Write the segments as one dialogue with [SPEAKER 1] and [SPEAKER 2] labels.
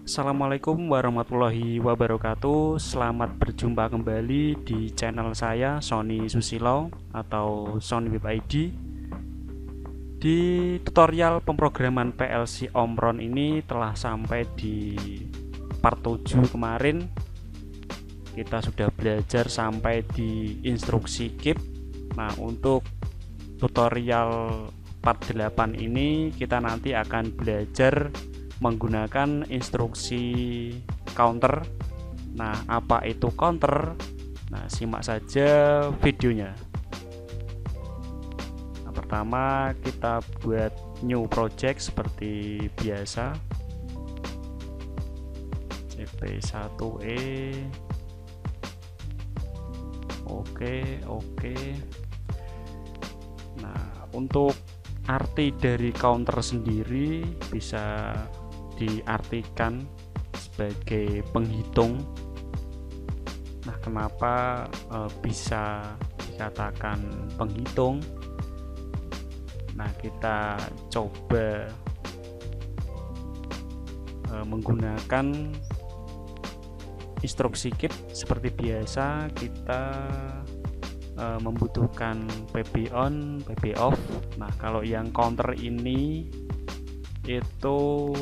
[SPEAKER 1] Assalamualaikum warahmatullahi wabarakatuh. Selamat berjumpa kembali di channel saya Sony Susilo atau Sony Web ID. Di tutorial pemrograman PLC Omron ini telah sampai di part 7 kemarin. Kita sudah belajar sampai di instruksi keep. Nah, untuk tutorial part 8 ini kita nanti akan belajar menggunakan instruksi counter. Nah, apa itu counter? Nah, simak saja videonya. Nah, pertama kita buat new project seperti biasa. CP1E. Oke. Nah, untuk arti dari counter sendiri bisa diartikan sebagai penghitung. Nah, kenapa bisa dikatakan penghitung? Nah, kita coba menggunakan instruksi keep seperti biasa. Kita membutuhkan PB on, PB off. Nah, kalau yang counter ini itu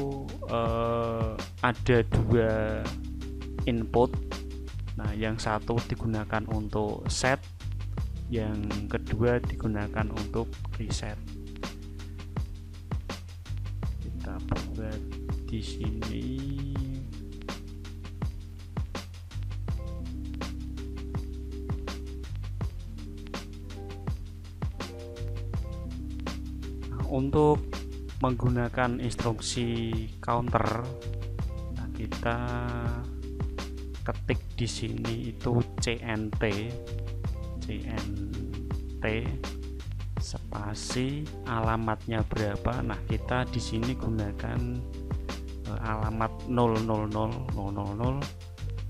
[SPEAKER 1] ada dua input. Nah, yang satu digunakan untuk set, yang kedua digunakan untuk reset. Kita buat di sini. Nah, untuk menggunakan instruksi counter, nah, kita ketik di sini itu CNT spasi alamatnya berapa. Nah, kita di sini gunakan alamat 000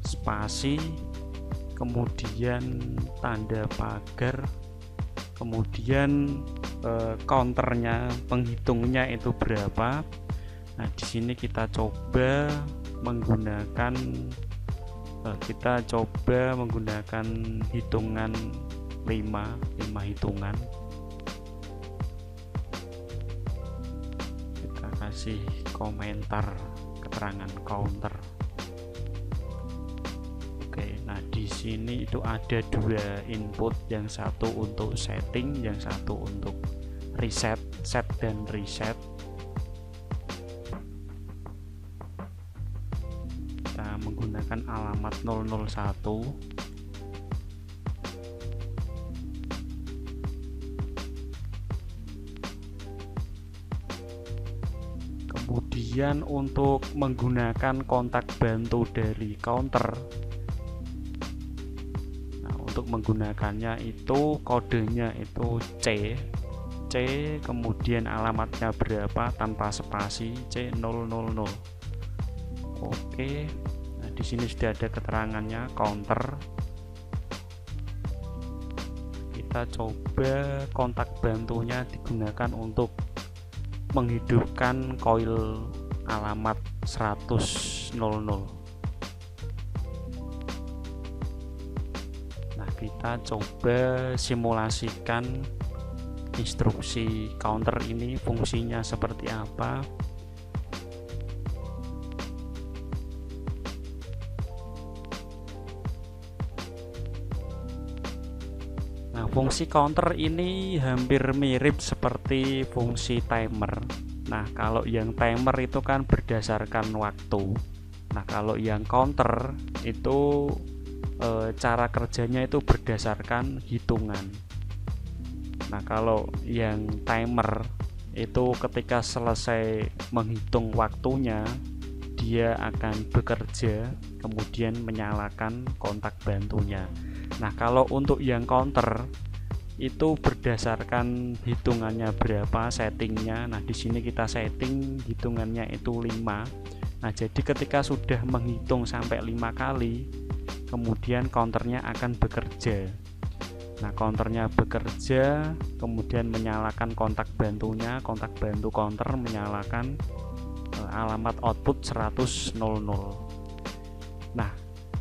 [SPEAKER 1] spasi, kemudian tanda pagar, kemudian counternya, penghitungnya itu berapa. Nah, di sini kita coba menggunakan hitungan 5 hitungan. Kita kasih komentar keterangan counter. Oke, nah di sini itu ada dua input, yang satu untuk setting, yang satu untuk reset, set dan reset. Kita menggunakan alamat 001. Kemudian untuk menggunakan kontak bantu dari counter, untuk menggunakannya itu kodenya itu C, kemudian alamatnya berapa tanpa spasi, C000. Oke, nah di sini sudah ada keterangannya counter. Kita coba kontak bantunya digunakan untuk menghidupkan koil alamat 100.00. Kita coba simulasikan instruksi counter ini fungsinya seperti apa. Nah, fungsi counter ini hampir mirip seperti fungsi timer. Nah, kalau yang timer itu kan berdasarkan waktu. Nah, kalau yang counter itu cara kerjanya itu berdasarkan hitungan. Nah, kalau yang timer itu ketika selesai menghitung waktunya, dia akan bekerja kemudian menyalakan kontak bantunya. Nah, kalau untuk yang counter itu berdasarkan hitungannya berapa, settingnya. Nah, di sini kita setting hitungannya itu 5. Nah, jadi ketika sudah menghitung sampai 5 kali, kemudian counternya akan bekerja. Nah, counternya bekerja, kemudian menyalakan kontak bantunya, kontak bantu counter menyalakan alamat output 100.00. Nah,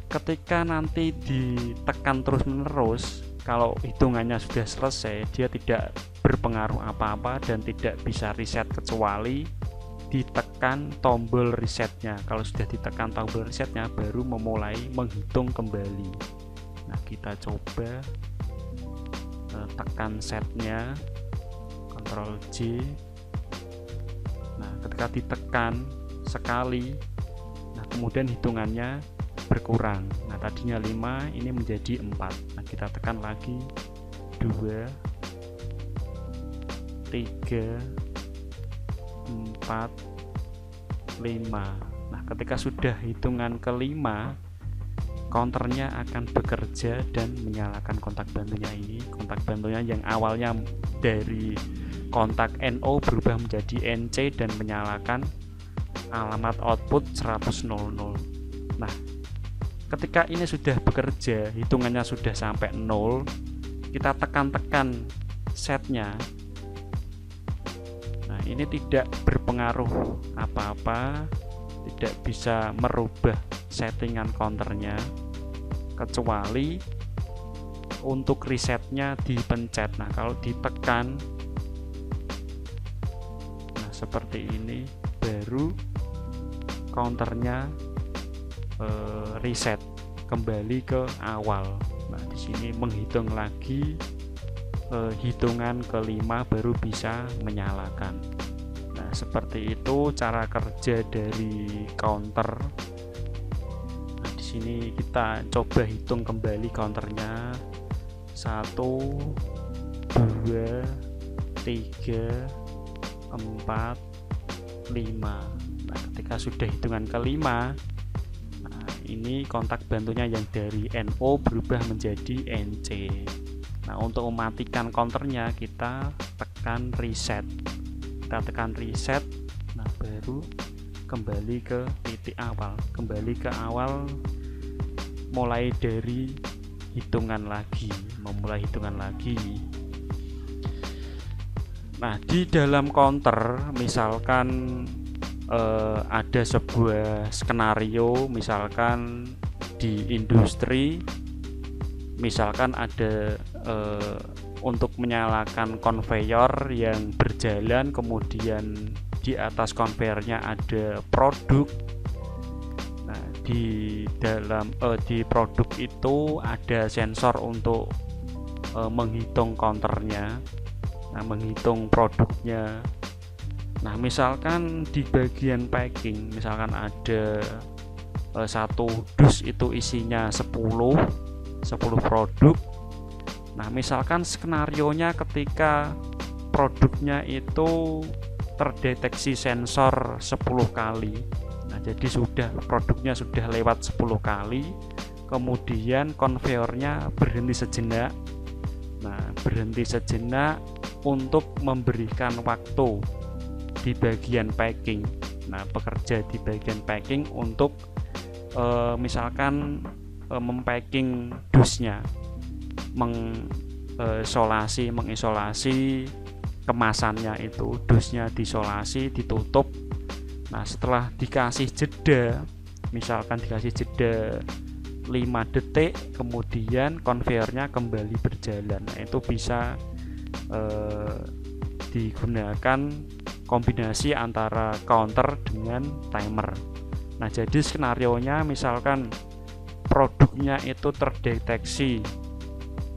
[SPEAKER 1] ketika nanti ditekan terus-menerus, kalau hitungannya sudah selesai, dia tidak berpengaruh apa-apa dan tidak bisa reset kecuali ditekan tombol resetnya. Kalau sudah ditekan tombol resetnya, baru memulai menghitung kembali. Nah, kita coba tekan setnya, Ctrl J. Nah, ketika ditekan sekali, nah kemudian hitungannya berkurang. Nah, tadinya 5, ini menjadi 4. Nah, kita tekan lagi 2, 3, 4, 5. Nah, ketika sudah hitungan kelima, counternya akan bekerja dan menyalakan kontak bantunya ini. Kontak bantunya yang awalnya dari kontak NO berubah menjadi NC dan menyalakan alamat output 100.00. Nah, ketika ini sudah bekerja, hitungannya sudah sampai 0, kita tekan-tekan setnya. Nah, ini tidak berpengaruh apa-apa, tidak bisa merubah settingan counternya, kecuali untuk resetnya dipencet. Nah, kalau ditekan, nah seperti ini, baru counternya reset kembali ke awal. Nah, di sini menghitung lagi, hitungan kelima baru bisa menyalakan. Nah, seperti itu cara kerja dari counter. Nah, di sini kita coba hitung kembali counternya. 1, 2, 3, 4, 5. Nah, ketika sudah hitungan kelima, nah ini kontak bantunya yang dari NO berubah menjadi NC. Nah, untuk mematikan counternya kita tekan reset. Kita tekan reset, nah baru kembali ke titik awal. Kembali ke awal, mulai dari hitungan lagi, memulai hitungan lagi. Nah, di dalam counter misalkan ada sebuah skenario, misalkan di industri, misalkan ada untuk menyalakan konveyor yang berjalan, kemudian di atas konveyornya ada produk. Nah, di dalam di produk itu ada sensor untuk menghitung counternya, nah menghitung produknya. Nah, misalkan di bagian packing, misalkan ada satu dus itu isinya 10 produk. Nah, misalkan skenarionya ketika produknya itu terdeteksi sensor 10 kali. Nah, jadi produknya sudah lewat 10 kali, kemudian konveyornya berhenti sejenak. Nah, berhenti sejenak untuk memberikan waktu di bagian packing. Nah, bekerja di bagian packing untuk misalkan mempacking dusnya, mengisolasi kemasannya itu, dusnya diisolasi, ditutup. Nah, setelah dikasih jeda, misalkan dikasih jeda 5 detik, kemudian konveyornya kembali berjalan. Nah, itu bisa digunakan kombinasi antara counter dengan timer. Nah, jadi skenarionya misalkan produknya itu terdeteksi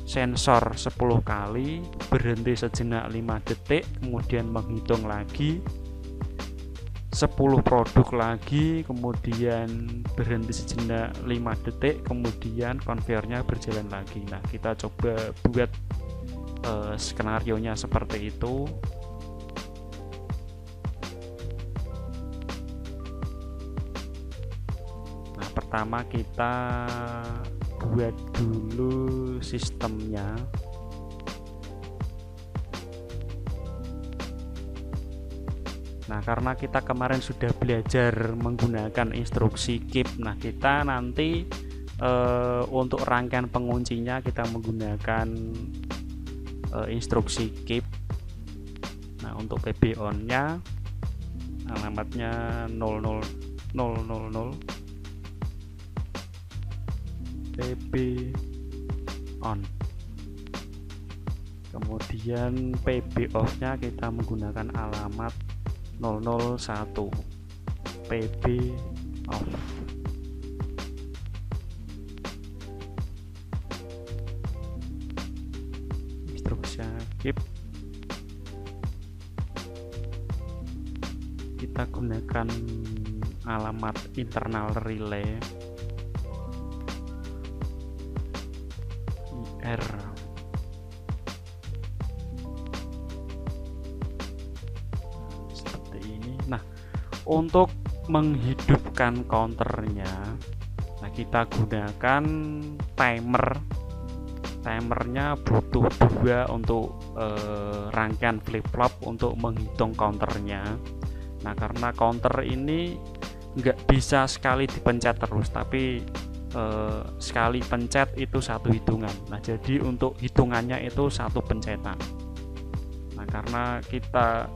[SPEAKER 1] sensor 10 kali, berhenti sejenak 5 detik, kemudian menghitung lagi 10 produk lagi, kemudian berhenti sejenak 5 detik, kemudian konveyornya berjalan lagi. Nah, kita coba buat skenarionya seperti itu. Nah, pertama kita buat dulu sistemnya. Nah, karena kita kemarin sudah belajar menggunakan instruksi keep, nah kita nanti untuk rangkaian penguncinya kita menggunakan instruksi keep. Nah, untuk PB on nya alamatnya 00000 PB on. Kemudian PB off nya kita menggunakan alamat 001 PB off. Instruksi keep kita gunakan alamat internal relay IR. Seperti ini. Nah, untuk menghidupkan counternya, nah kita gunakan timernya butuh 2 untuk rangkaian flip-flop untuk menghitung counternya. Nah, karena counter ini nggak bisa sekali dipencet terus, tapi sekali pencet itu satu hitungan. Nah, jadi untuk hitungannya itu satu pencetan. Nah, karena kita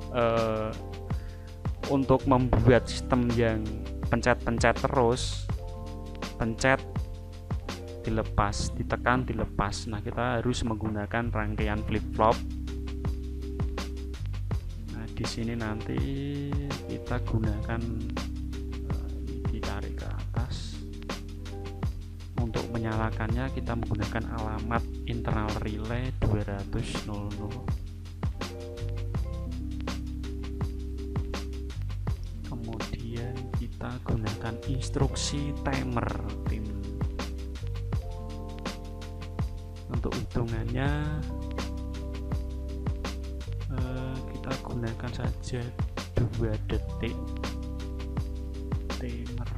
[SPEAKER 1] untuk membuat sistem yang pencet-pencet terus, pencet dilepas, ditekan dilepas. Nah, kita harus menggunakan rangkaian flip-flop. Nah, di sini nanti kita gunakan ditarik ke atas. Untuk menyalakannya kita menggunakan alamat internal relay 200.00. Kemudian kita gunakan instruksi timer tim. Untuk hitungannya kita gunakan saja 2 detik timer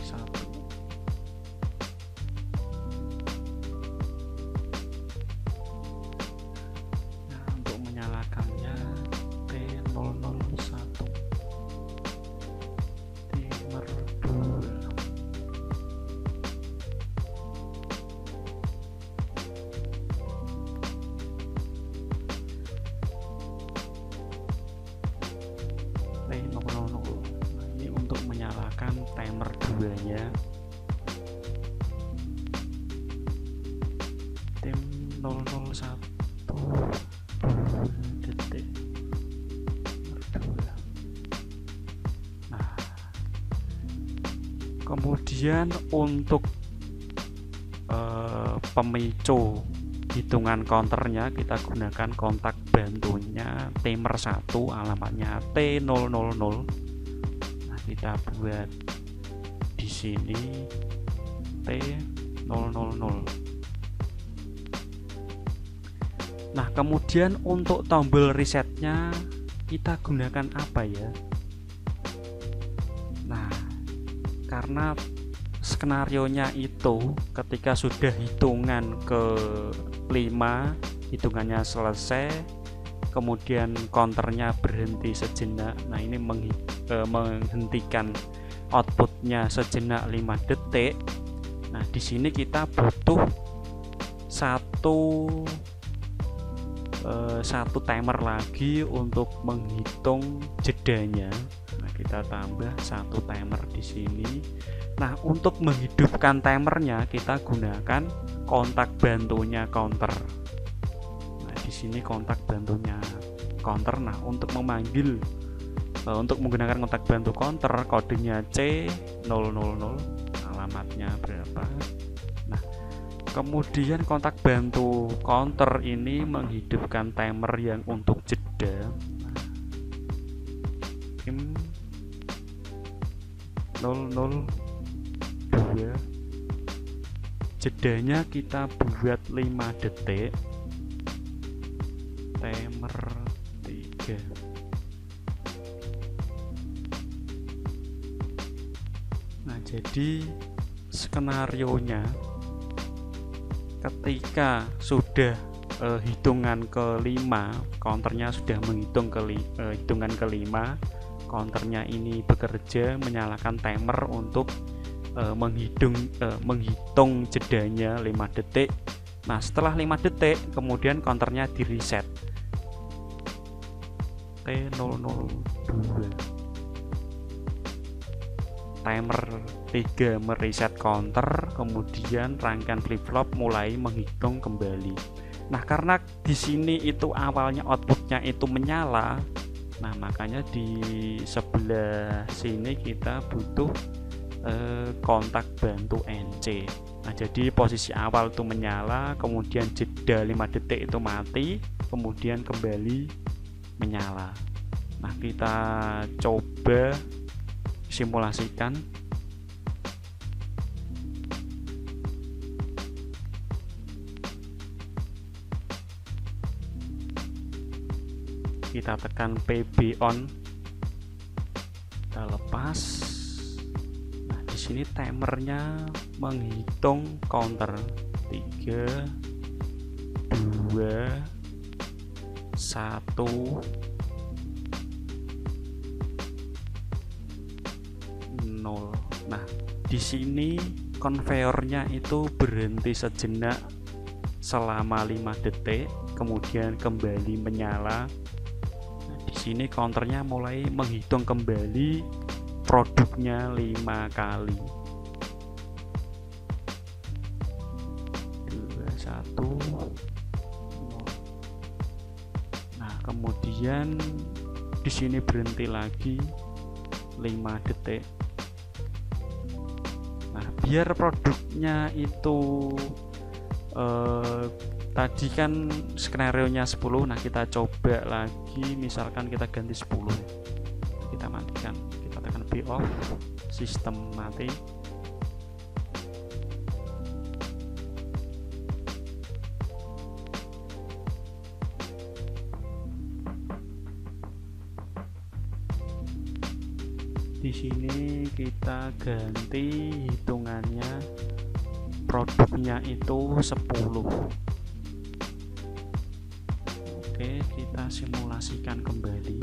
[SPEAKER 1] 1. Nah, untuk menyalakannya T001 timer 2. Ini untuk menyalakan timer 2-nya. Tim 001 detik berdua. Nah, kemudian untuk pemicu hitungan counternya kita gunakan kontak bantunya timer 1, alamatnya T000. Nah, kita buat di sini T000. Nah, kemudian untuk tombol resetnya kita gunakan apa ya? Nah, karena skenarionya itu ketika sudah hitungan ke 5, hitungannya selesai, kemudian counternya berhenti sejenak. Nah, ini menghentikan outputnya sejenak 5 detik. Nah, di sini kita butuh satu timer lagi untuk menghitung jedanya. Nah, kita tambah 1 timer di sini. Nah, untuk menghidupkan timernya kita gunakan kontak bantunya counter. Nah, di sini kontak bantunya counter. Nah, untuk memanggil untuk menggunakan kontak bantu counter kodenya C000, alamatnya berapa. Nah, kemudian kontak bantu counter ini menghidupkan timer yang untuk jeda. Tim 002, jedanya kita buat 5 detik, timer 3. Nah, jadi skenarionya ketika sudah hitungan ke-5, counternya sudah menghitung hitungan ke-5, counternya ini bekerja menyalakan timer untuk menghitung jedanya 5 detik. Nah, setelah 5 detik kemudian counternya di reset T002. timer 3 mereset counter, kemudian rangkaian flip-flop mulai menghitung kembali. Nah, karena di sini itu awalnya outputnya itu menyala, nah makanya di sebelah sini kita butuh kontak bantu NC. Nah, jadi posisi awal itu menyala, kemudian jeda 5 detik itu mati, kemudian kembali menyala. Nah, kita coba simulasikan. Kita tekan PB on, kita lepas. Nah, di sini timernya menghitung counter 3 2 1 0. Nah, di sini konveyornya itu berhenti sejenak selama 5 detik, kemudian kembali menyala. Di sini counternya mulai menghitung kembali produknya 5 kali. 2 1 0. Nah, kemudian di sini berhenti lagi 5 detik. Nah, biar produknya itu tadi kan skenario-nya 10. Nah, kita coba lagi, misalkan kita ganti 10. Kita matikan, kita tekan B off, sistem mati. Di sini kita ganti hitungannya, produknya itu 10. Oke, kita simulasikan kembali.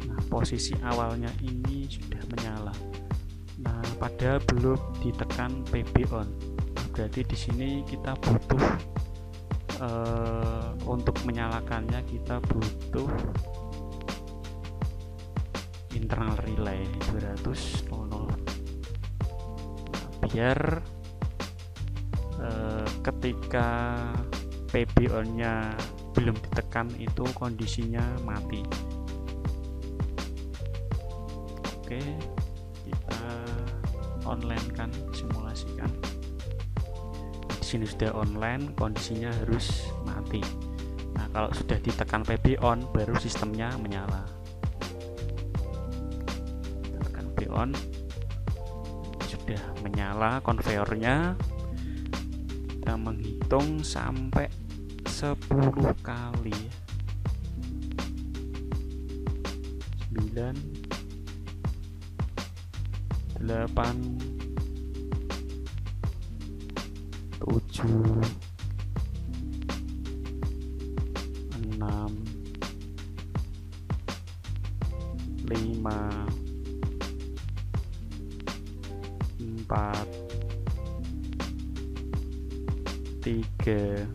[SPEAKER 1] Nah, posisi awalnya ini sudah menyala. Nah, padahal belum ditekan PB on. Berarti di sini kita butuh untuk menyalakannya kita butuh internal relay 200.00. Nah, biar ketika PB on nya belum ditekan itu kondisinya mati. Oke, kita online kan, simulasikan. Di sini sudah online, kondisinya harus mati. Nah, kalau sudah ditekan PB on baru sistemnya menyala. Tekan PB on, sudah menyala konveyornya. Kita menghitung sampai 10 kali. 9 8 7 6 5 4 3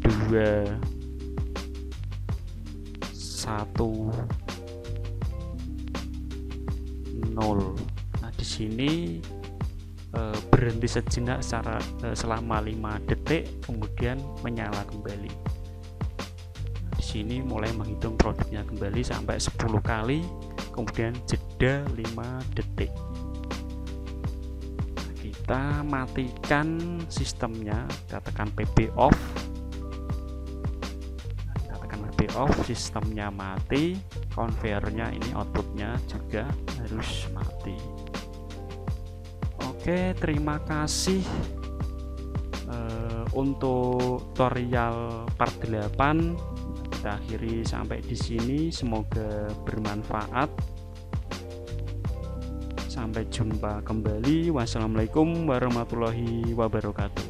[SPEAKER 1] 2 1 0. Nah, di sini berhenti sejenak selama 5 detik, kemudian menyala kembali. Di sini mulai menghitung produknya kembali sampai 10 kali, kemudian jeda 5 detik. Nah, kita matikan sistemnya, kita tekan PB off. Nah, kita tekan PB off, sistemnya mati, konveyornya ini outputnya juga harus mati. Oke, terima kasih untuk tutorial part 8. Kita akhiri sampai di sini, semoga bermanfaat. Sampai jumpa kembali. Wassalamualaikum warahmatullahi wabarakatuh.